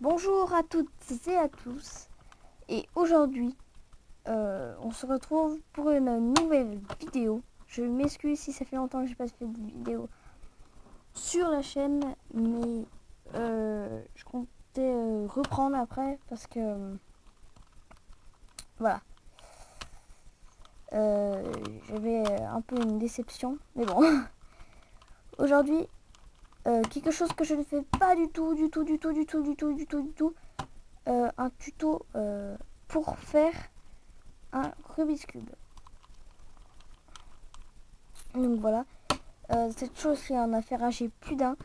Bonjour à toutes et à tous, et aujourd'hui on se retrouve pour une nouvelle vidéo. Je m'excuse si ça fait longtemps que j'ai pas fait de vidéo sur la chaîne, mais je comptais reprendre après parce que voilà, j'avais un peu une déception, mais bon. Aujourd'hui, quelque chose que je ne fais pas du tout, un tuto pour faire un Rubik's Cube. Donc voilà, cette chose qui en a fait rager plus d'un,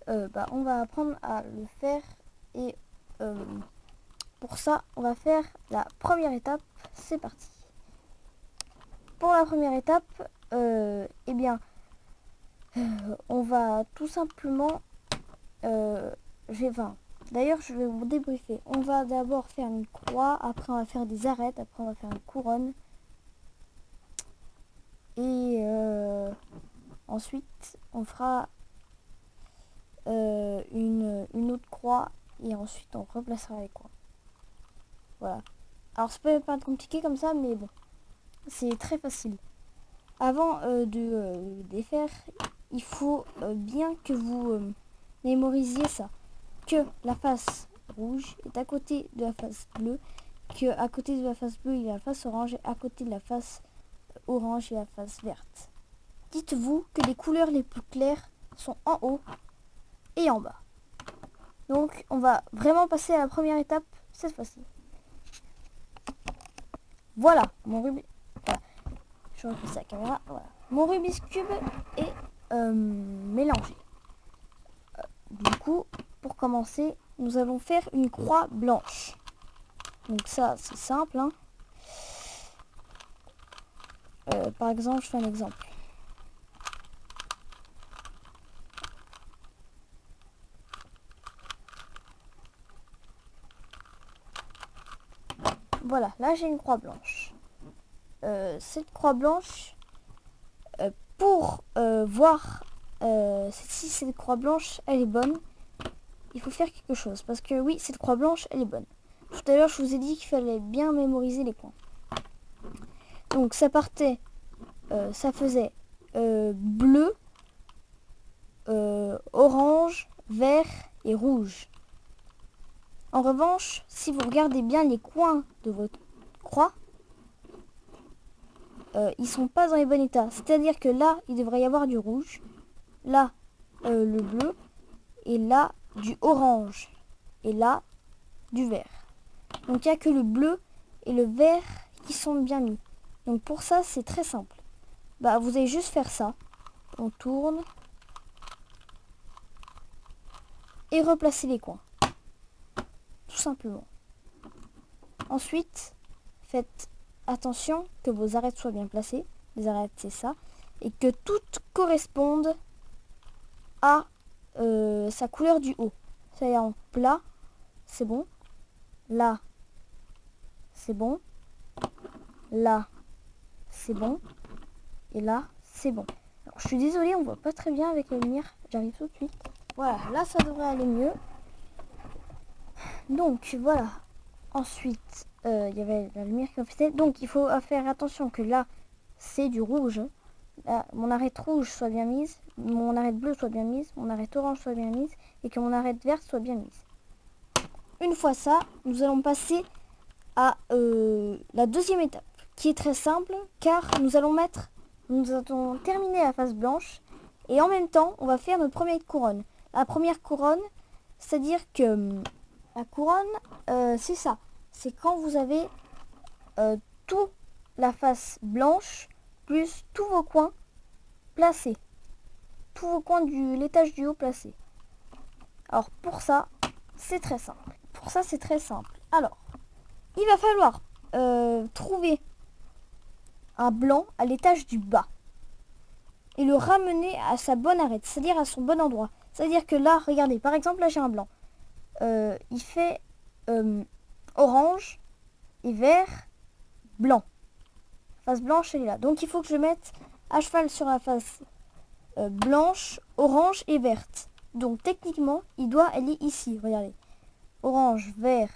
on va apprendre à le faire. Et pour ça, on va faire la première étape. C'est parti. Pour la première étape, on va tout simplement... D'ailleurs, je vais vous débriefer. On va d'abord faire une croix, après on va faire des arêtes, après on va faire une couronne. Et ensuite, on fera une autre croix et ensuite on replacera les croix. Voilà. Alors ça peut pas être compliqué comme ça, mais bon, c'est très facile. Avant de défaire, il faut bien que vous mémorisiez ça. Que la face rouge est à côté de la face bleue, que à côté de la face bleue il y a la face orange, et à côté de la face orange il y a la face verte. Dites-vous que les couleurs les plus claires sont en haut et en bas. Donc on va vraiment passer à la première étape cette fois-ci. Voilà, je replace la caméra. Voilà. Mon Rubik's Cube est mélangé. Du coup, pour commencer, nous allons faire une croix blanche. Donc ça, c'est simple, hein. Par exemple, je fais un exemple. Voilà, là j'ai une croix blanche. Cette croix blanche, pour voir si cette croix blanche elle est bonne, il faut faire quelque chose. Parce que oui, cette croix blanche elle est bonne. Tout à l'heure je vous ai dit qu'il fallait bien mémoriser les points. Donc ça partait, ça faisait bleu, orange, vert et rouge. En revanche, si vous regardez bien les coins de votre croix, ils sont pas dans les bons états. C'est-à-dire que là, il devrait y avoir du rouge, là, le bleu, et là, du orange, et là, du vert. Donc il n'y a que le bleu et le vert qui sont bien mis. Donc pour ça, c'est très simple. Vous allez juste faire ça. On tourne. Et replacer les coins. Tout simplement. Ensuite, faites attention que vos arêtes soient bien placées. Les arêtes, c'est ça. Et que toutes correspondent à sa couleur du haut. C'est-à-dire en plat, c'est bon. Là, c'est bon. Là, c'est bon. Et là, c'est bon. Alors, je suis désolée, on voit pas très bien avec la lumière. J'arrive tout de suite. Voilà, là, ça devrait aller mieux. Donc, voilà. Ensuite, il y avait la lumière qui reflétait. Donc, il faut faire attention que là, c'est du rouge. Là, mon arête rouge soit bien mise. Mon arête bleue soit bien mise. Mon arête orange soit bien mise. Et que mon arête verte soit bien mise. Une fois ça, nous allons passer à la deuxième étape. Qui est très simple, car nous allons terminer la face blanche. Et en même temps, on va faire notre première couronne. La première couronne, c'est-à-dire que la couronne, c'est ça. C'est quand vous avez toute la face blanche, plus tous vos coins placés. Tous vos coins de l'étage du haut placés. Alors pour ça, c'est très simple. Alors, il va falloir trouver un blanc à l'étage du bas. Et le ramener à sa bonne arête, c'est-à-dire à son bon endroit. C'est-à-dire que là, regardez, par exemple, là j'ai un blanc. Il fait orange et vert, blanc. Face blanche, elle est là. Donc il faut que je mette à cheval sur la face blanche, orange et verte. Donc techniquement, il doit aller ici, regardez. orange, vert,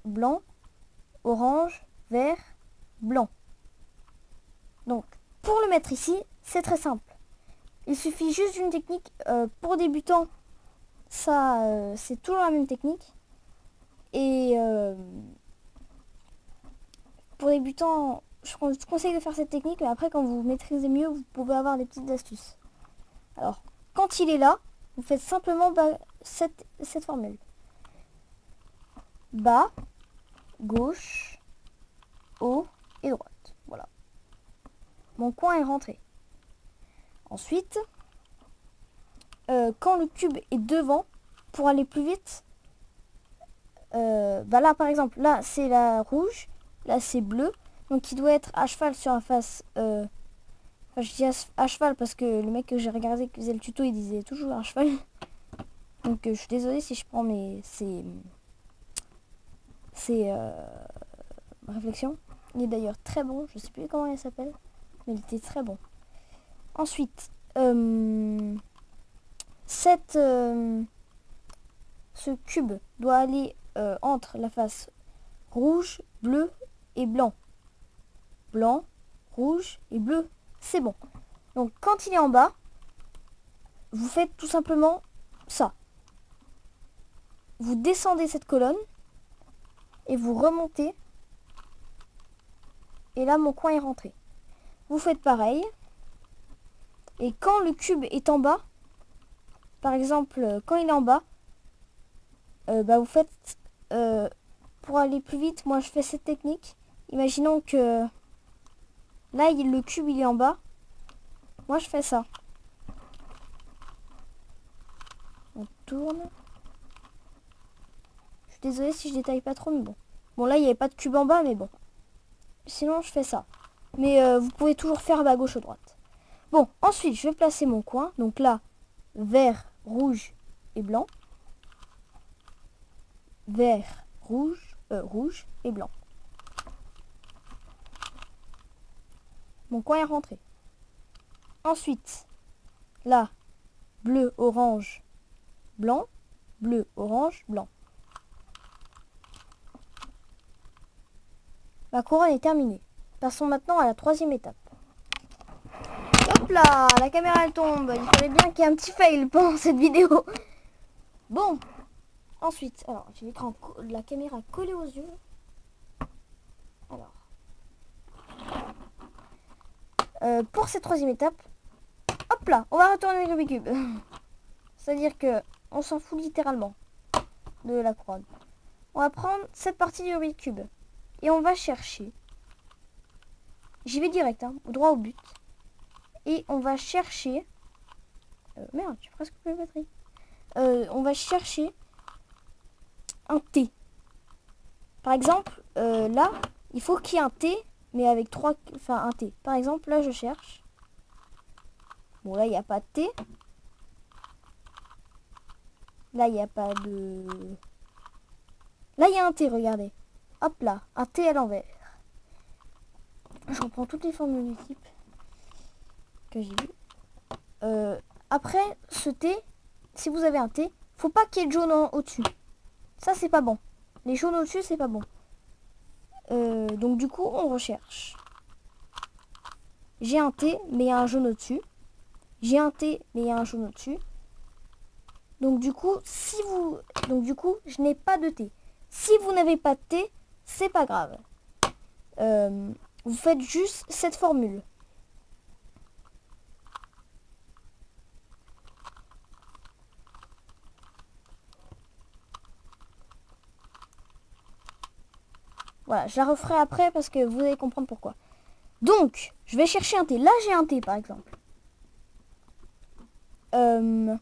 blanc, orange, vert, blanc. Donc, pour le mettre ici, c'est très simple. Il suffit juste d'une technique. Pour débutants, ça, c'est toujours la même technique. Et pour débutants, je conseille de faire cette technique, mais après, quand vous maîtrisez mieux, vous pouvez avoir des petites astuces. Alors, quand il est là, vous faites simplement cette formule. Bas, gauche, haut et droite. Voilà. Mon coin est rentré. Ensuite, quand le cube est devant, pour aller plus vite, là par exemple, là c'est la rouge, là c'est bleu. Donc il doit être à cheval sur la face. Enfin, je dis à cheval parce que le mec que j'ai regardé qui faisait le tuto, il disait toujours à cheval. Donc je suis désolée si je prends mes... C'est réflexion. Il est d'ailleurs très bon, je sais plus comment il s'appelle, mais il était très bon. Ensuite, ce cube doit aller entre la face rouge, bleu et blanc. Blanc, rouge et bleu, c'est bon. Donc quand il est en bas, vous faites tout simplement ça. Vous descendez cette colonne et vous remontez. Et là, mon coin est rentré. Vous faites pareil. Et quand le cube est en bas, par exemple, quand il est en bas, vous faites, pour aller plus vite, moi je fais cette technique. Imaginons que là, le cube il est en bas. Moi je fais ça. On tourne. Je suis désolée si je détaille pas trop, mais bon. Bon, là, il n'y avait pas de cube en bas, mais bon. Sinon, je fais ça. Mais vous pouvez toujours faire à gauche ou droite. Bon, ensuite, je vais placer mon coin. Donc là, vert, rouge et blanc. Vert, rouge et blanc. Mon coin est rentré. Ensuite, là, bleu, orange, blanc. Bleu, orange, blanc. Ma couronne est terminée. Passons maintenant à la troisième étape. Hop là, la caméra elle tombe. Il fallait bien qu'il y ait un petit fail pendant cette vidéo. Bon, ensuite, alors j'ai l'écran de la caméra collé aux yeux. Alors, pour cette troisième étape, hop là, on va retourner le Rubik's Cube. C'est-à-dire que on s'en fout littéralement de la couronne. On va prendre cette partie du Rubik's Cube et on va chercher. J'y vais direct, droit au but. Et on va chercher... merde, j'ai presque plus de batterie. On va chercher un T. Par exemple, là, il faut qu'il y ait un T, mais avec un T. Par exemple, là, je cherche. Bon, là, il n'y a pas de T. Là, il n'y a pas de... Là, il y a un T, regardez. Hop là, un T à l'envers. Je reprends toutes les formules multiples que j'ai vues. Après, ce T, si vous avez un T, faut pas qu'il y ait de jaune au-dessus. Ça, c'est pas bon. Les jaunes au-dessus, c'est pas bon. Donc, du coup, on recherche. J'ai un T, mais il y a un jaune au-dessus. J'ai un T, mais il y a un jaune au-dessus. Donc, du coup, je n'ai pas de T. Si vous n'avez pas de T, c'est pas grave. Vous faites juste cette formule. Voilà, je la referai après parce que vous allez comprendre pourquoi. Donc, je vais chercher un T. Là, j'ai un T, par exemple. Là,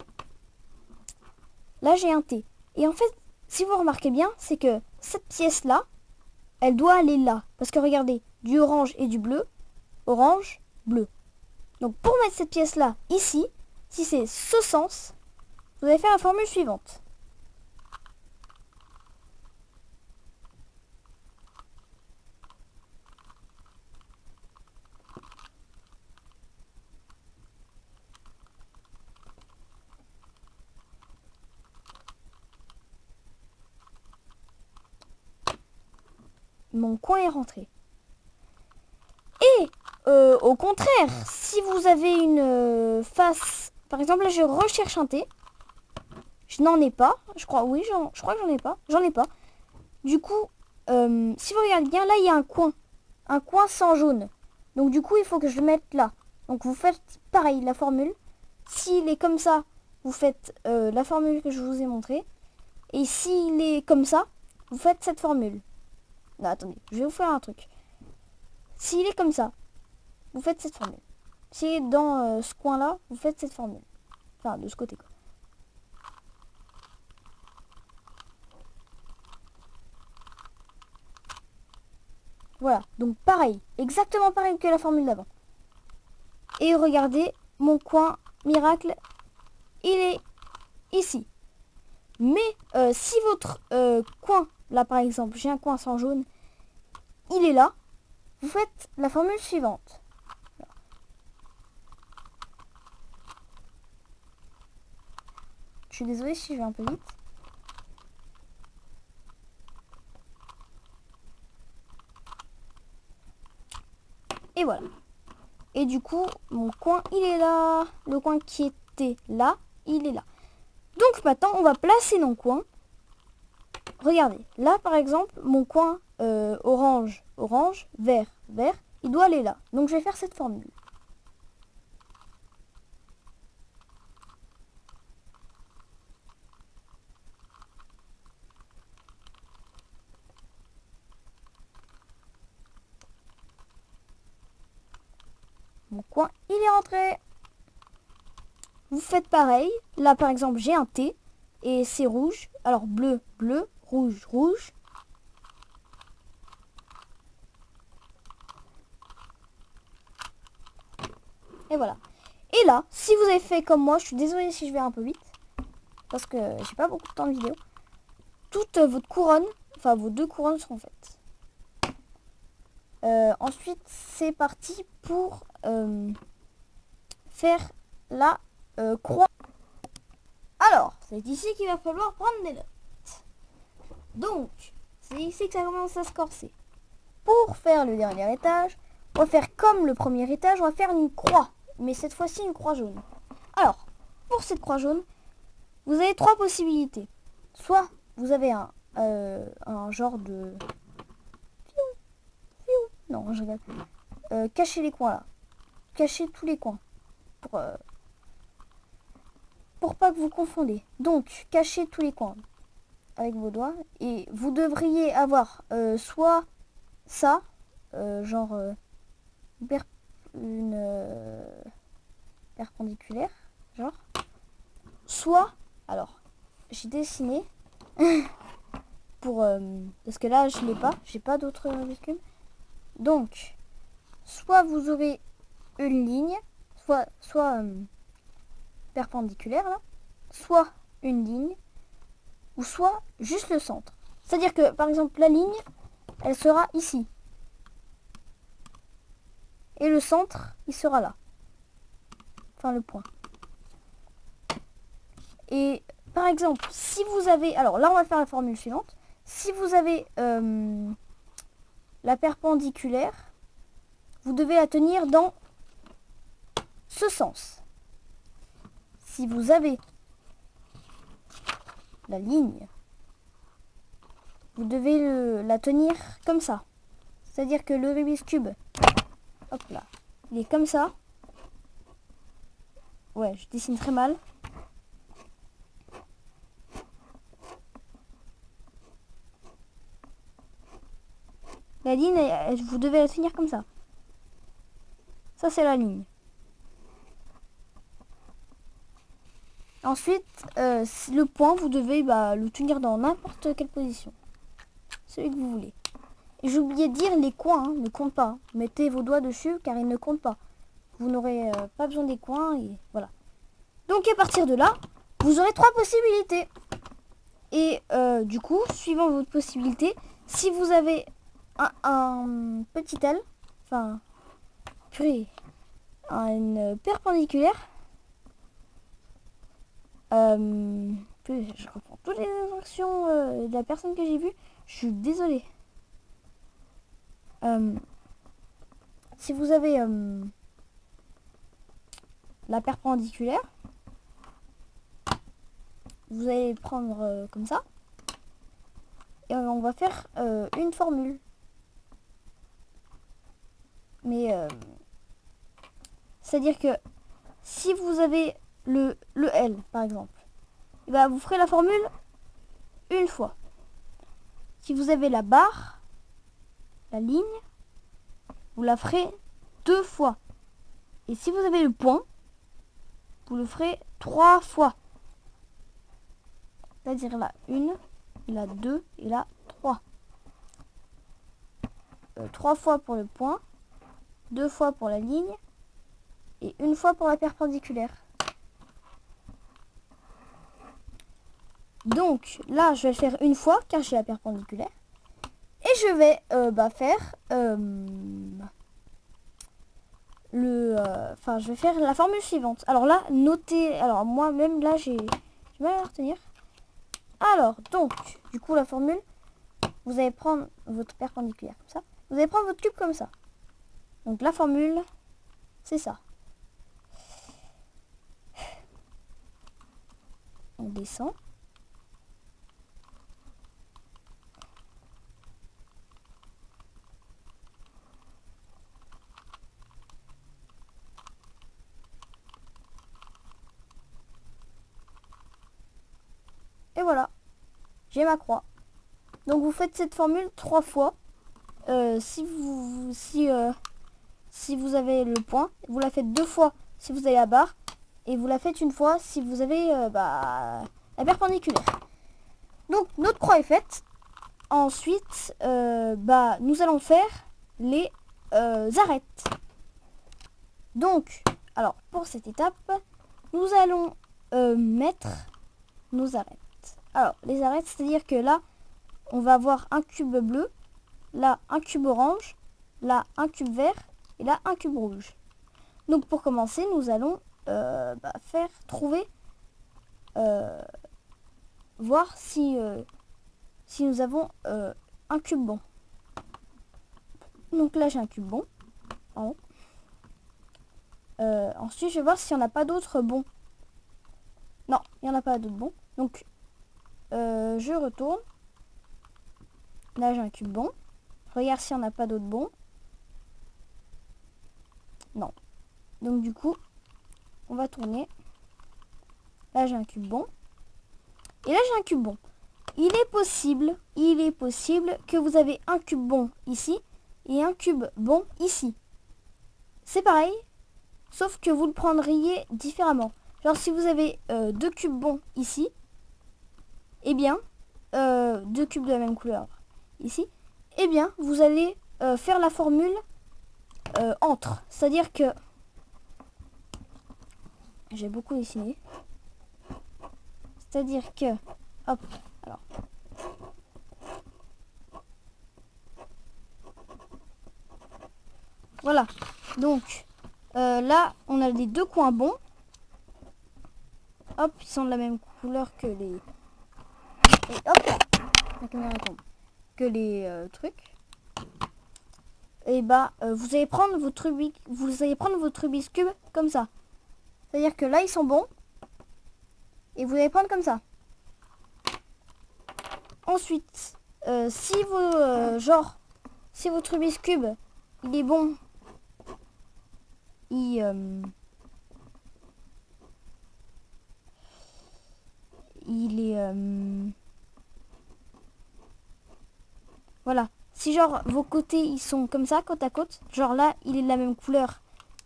j'ai un T. Et en fait, si vous remarquez bien, c'est que cette pièce-là, elle doit aller là. Parce que regardez, du orange et du bleu. Orange, bleu. Donc, pour mettre cette pièce-là ici, si c'est ce sens, vous allez faire la formule suivante. mon coin est rentré. Et au contraire, si vous avez une face, par exemple là je recherche un T, je n'en ai pas, je crois, oui, je crois que j'en ai pas. Du coup, si vous regardez bien, là il y a un coin sans jaune. Donc du coup, il faut que je le mette là. Donc vous faites pareil, la formule. S'il est comme ça, vous faites la formule que je vous ai montrée. Et s'il est comme ça, vous faites cette formule. Non, attendez, je vais vous faire un truc. S'il est comme ça, vous faites cette formule. S'il est dans ce coin-là, vous faites cette formule. Enfin, de ce côté, quoi. Voilà, donc pareil, exactement pareil que la formule d'avant. Et regardez, mon coin miracle, il est ici. Mais si votre coin, là par exemple, j'ai un coin sans jaune, il est là, vous faites la formule suivante. Je suis désolée si je vais un peu vite. Et voilà. Et du coup, mon coin, il est là. Le coin qui était là, il est là. Donc maintenant, on va placer nos coins. Regardez, là par exemple, mon coin orange, orange, vert, vert, il doit aller là. Donc je vais faire cette formule. Mon coin, il est rentré. Vous faites pareil. Là, par exemple, j'ai un T et c'est rouge. Alors, bleu, bleu, rouge, rouge. Et voilà. Et là, si vous avez fait comme moi, je suis désolée si je vais un peu vite, parce que j'ai pas beaucoup de temps de vidéo. Toute votre couronne, enfin vos deux couronnes seront faites. Ensuite, c'est parti pour faire la croix. Alors, c'est ici qu'il va falloir prendre des notes. Donc, c'est ici que ça commence à se corser. Pour faire le dernier étage, on va faire comme le premier étage, on va faire une croix. Mais cette fois-ci, une croix jaune. Alors, pour cette croix jaune, vous avez trois possibilités. Soit vous avez un genre de... Non, je regarde. Cachez les coins là. Cachez tous les coins. Pour pas que vous confondez. Donc, cachez tous les coins avec vos doigts. Et vous devriez avoir soit ça, genre une perpendiculaire, genre. Soit, alors, j'ai dessiné pour parce que là je l'ai pas, j'ai pas d'autres véhicules. Donc, soit vous aurez une ligne, soit perpendiculaire là, soit une ligne, ou soit juste le centre. C'est-à-dire que par exemple la ligne, elle sera ici. Et le centre, il sera là. Enfin le point. Et par exemple, si vous avez... Alors là, on va faire la formule suivante. Si vous avez la perpendiculaire, vous devez la tenir dans ce sens. Si vous avez la ligne, vous devez la tenir comme ça. C'est-à-dire que le Rubik's Cube, hop là, il est comme ça. Ouais, je dessine très mal. La ligne, vous devez la tenir comme ça. Ça, c'est la ligne. Ensuite, le point, vous devez le tenir dans n'importe quelle position. Celui que vous voulez. Et j'ai oublié de dire, les coins ne comptent pas. Mettez vos doigts dessus car ils ne comptent pas. Vous n'aurez pas besoin des coins et voilà. Donc à partir de là, vous aurez trois possibilités. Et du coup, suivant votre possibilité, si vous avez un petit L, enfin, une perpendiculaire, je reprends toutes les instructions de la personne que j'ai vue. Je suis désolée. si vous avez la perpendiculaire, vous allez prendre comme ça. Et on va faire une formule. Mais c'est-à-dire que si vous avez le L par exemple, et ben vous ferez la formule une fois. Si vous avez la barre, la ligne, vous la ferez 2 fois. Et si vous avez le point, vous le ferez 3 fois. C'est-à-dire la 1, la 2 et la 3. 3 fois pour le point, 2 fois pour la ligne et 1 fois pour la perpendiculaire. Donc là, je vais le faire une fois car j'ai la perpendiculaire. Et je vais faire je vais faire la formule suivante. Alors là, notez. Alors moi-même là, j'ai du mal à la retenir. Alors donc, du coup, la formule, vous allez prendre votre perpendiculaire comme ça. Vous allez prendre votre cube comme ça. Donc la formule, c'est ça. On descend. Et voilà, j'ai ma croix. Donc vous faites cette formule 3 fois. Si vous avez le point, vous la faites 2 fois si vous avez la barre. Et vous la faites une fois si vous avez la perpendiculaire. Donc notre croix est faite. Ensuite, nous allons faire les arêtes. Donc, alors pour cette étape, nous allons mettre nos arêtes. Alors, les arêtes, c'est-à-dire que là, on va avoir un cube bleu, là, un cube orange, là, un cube vert, et là, un cube rouge. Donc, pour commencer, nous allons voir si nous avons un cube bon. Donc là, j'ai un cube bon. Ensuite, je vais voir s'il n'y en a pas d'autres bons. Non, il n'y en a pas d'autres bons. Donc, je retourne. Là, j'ai un cube bon. Je regarde s'il n'y en a pas d'autres bons. Non. Donc, du coup, on va tourner. Là, j'ai un cube bon. Et là, j'ai un cube bon. Il est possible que vous avez un cube bon ici et un cube bon ici. C'est pareil, sauf que vous le prendriez différemment. Genre, si vous avez 2 cubes bons ici, eh bien, 2 cubes de la même couleur ici, eh bien, vous allez faire la formule entre. C'est-à-dire que... J'ai beaucoup dessiné. C'est-à-dire que... Hop, alors... Voilà. Donc, là, on a les 2 coins bons. Hop, ils sont de la même couleur que les... Et hop, la caméra tombe. Que les trucs. Et vous allez prendre votre Rubik's Cube comme ça. C'est-à-dire que là, ils sont bons. Et vous allez prendre comme ça. Ensuite, si votre Rubik's Cube, il est bon, voilà. Si genre vos côtés ils sont comme ça, côte à côte, genre là il est de la même couleur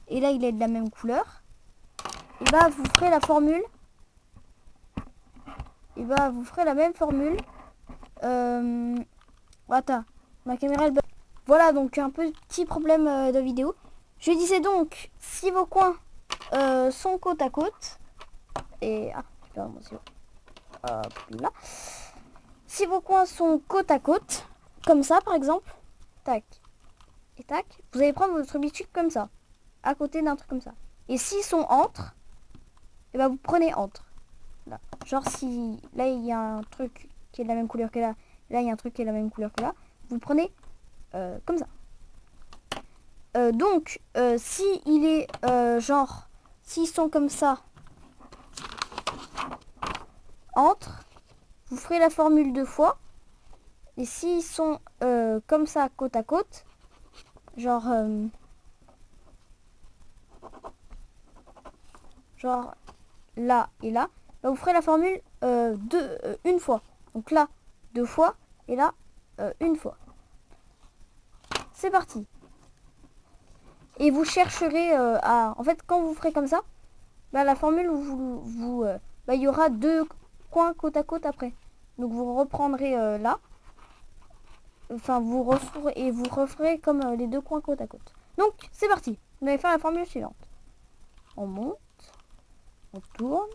et là il est de la même couleur, et vous ferez la formule. Et vous ferez la même formule. Attends, ma caméra elle... Voilà, donc un petit problème de vidéo. Je disais donc, si vos coins sont côte à côte, et là. Si vos coins sont côte à côte, comme ça par exemple, tac et tac, vous allez prendre votre Rubik's Cube comme ça, à côté d'un truc comme ça. Et s'ils sont entre, et vous prenez entre. Là. Genre si là il y a un truc qui est de la même couleur que là, là il y a un truc qui est de la même couleur que là, vous prenez comme ça. Donc, si il est genre, s'ils sont comme ça, entre, vous ferez la formule 2 fois. Et s'ils sont comme ça, côte à côte, genre là et là, bah, vous ferez la formule une fois. Donc là, 2 fois, et là, une fois. C'est parti. Et vous chercherez à... En fait, quand vous ferez comme ça, bah, la formule, bah, il y aura 2 coins côte à côte après. Donc vous reprendrez là. Enfin, vous referez comme les 2 coins côte à côte. Donc, c'est parti. Vous allez faire la formule suivante. On monte, on tourne,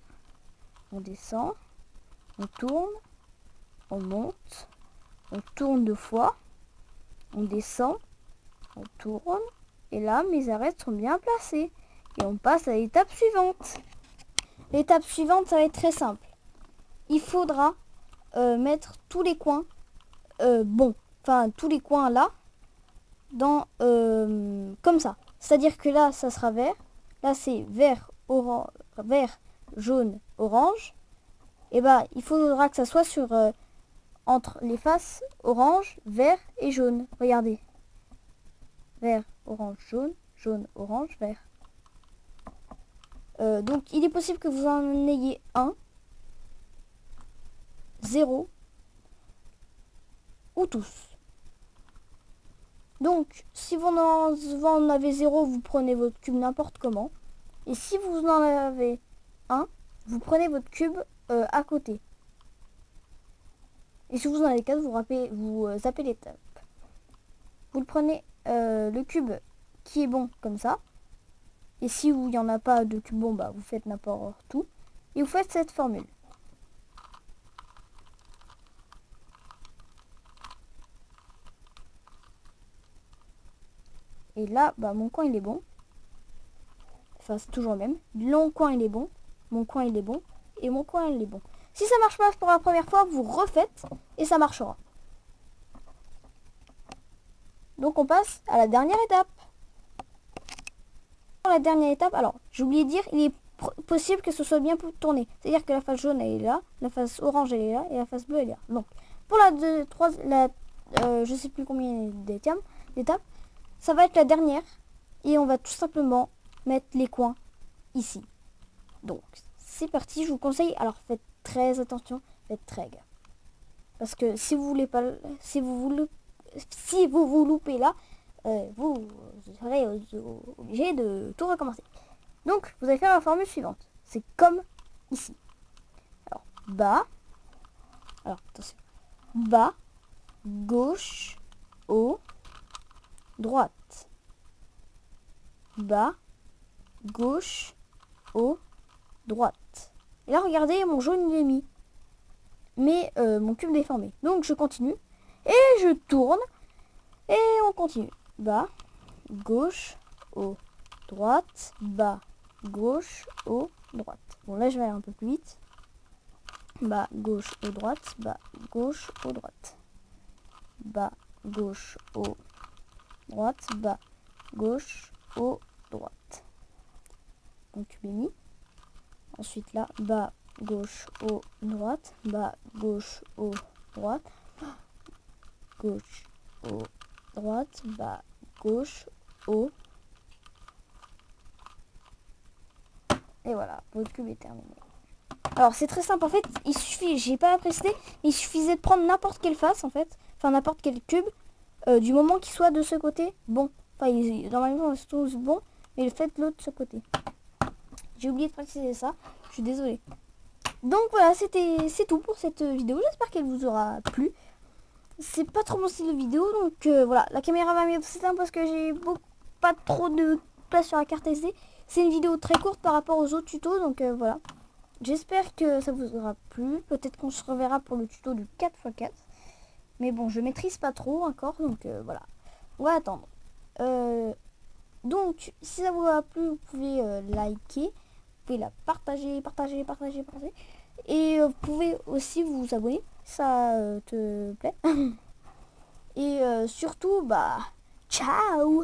on descend, on tourne, on monte, on tourne 2 fois, on descend, on tourne, et là, mes arêtes sont bien placées. Et on passe à l'étape suivante. L'étape suivante, ça va être très simple. Il faudra mettre tous les coins bons. Enfin, tous les coins là, dans comme ça. C'est-à-dire que là, ça sera vert. Là, c'est vert, orange, vert, jaune, orange. Et bah, il faudra que ça soit sur entre les faces orange, vert et jaune. Regardez. Vert, orange, jaune, jaune, orange, vert. Donc, il est possible que vous en ayez 1, 0 ou tous. Donc, si vous en avez 0, vous prenez votre cube n'importe comment. Et si vous en avez 1, vous prenez votre cube à côté. Et si vous en avez 4, vous zappez l'étape. Vous le prenez le cube qui est bon comme ça. Et si il n'y en a pas de cube bon, bah, vous faites n'importe où. Et vous faites cette formule. Et là, bah, mon coin il est bon. Enfin, c'est toujours le même. Mon coin il est bon. Mon coin il est bon. Et mon coin il est bon. Si ça marche pas pour la première fois, vous refaites et ça marchera. Donc on passe à la dernière étape. Pour la dernière étape, alors j'ai oublié de dire, il est possible que ce soit bien tourné. C'est-à-dire que la face jaune elle est là, la face orange elle est là et la face bleue elle est là. Donc pour je sais plus combien d'étapes, ça va être la dernière et on va tout simplement mettre les coins ici. Donc c'est parti, je vous conseille, alors faites très attention, faites très gaffe. Parce que si vous voulez pas, si vous vous loupez là, vous serez obligé de tout recommencer. Donc vous allez faire la formule suivante. C'est comme ici. Alors bas, alors attention, bas, gauche, haut, droite. Bas, gauche, haut, droite. Et là regardez, mon jaune il est mis. Mais mon cube déformé. Donc je continue. Et je tourne. Et on continue. Bas, gauche, haut, droite. Bas, gauche, haut, droite. Bon là je vais aller un peu plus vite. Bas, gauche, haut, droite. Bas, gauche, haut, droite. Bas, gauche, haut, droite. Bas, gauche, haut, droite. Mon cube est mis. Ensuite là, bas, gauche, haut, droite, bas, gauche, haut, droite, gauche, haut, droite, bas, gauche, haut. Et voilà, votre cube est terminé. Alors c'est très simple en fait, il suffit, j'ai pas précisé, il suffisait de prendre n'importe quelle face en fait, enfin n'importe quel cube, du moment qu'il soit de ce côté, bon. Enfin normalement c'est tous bon, mais faites-le de ce côté. J'ai oublié de préciser ça, je suis désolée. Donc voilà, c'est tout pour cette vidéo. J'espère qu'elle vous aura plu. C'est pas trop mon style de vidéo, donc voilà. La caméra va mieux, c'est simple parce que j'ai pas trop de place sur la carte SD. C'est une vidéo très courte par rapport aux autres tutos, donc voilà. J'espère que ça vous aura plu. Peut-être qu'on se reverra pour le tuto du 4x4. Mais bon, je maîtrise pas trop encore, donc voilà. On va attendre. Donc, si ça vous a plu, vous pouvez liker. Vous pouvez la partager. Et vous pouvez aussi vous abonner, ça te plaît. Et surtout, bah, ciao!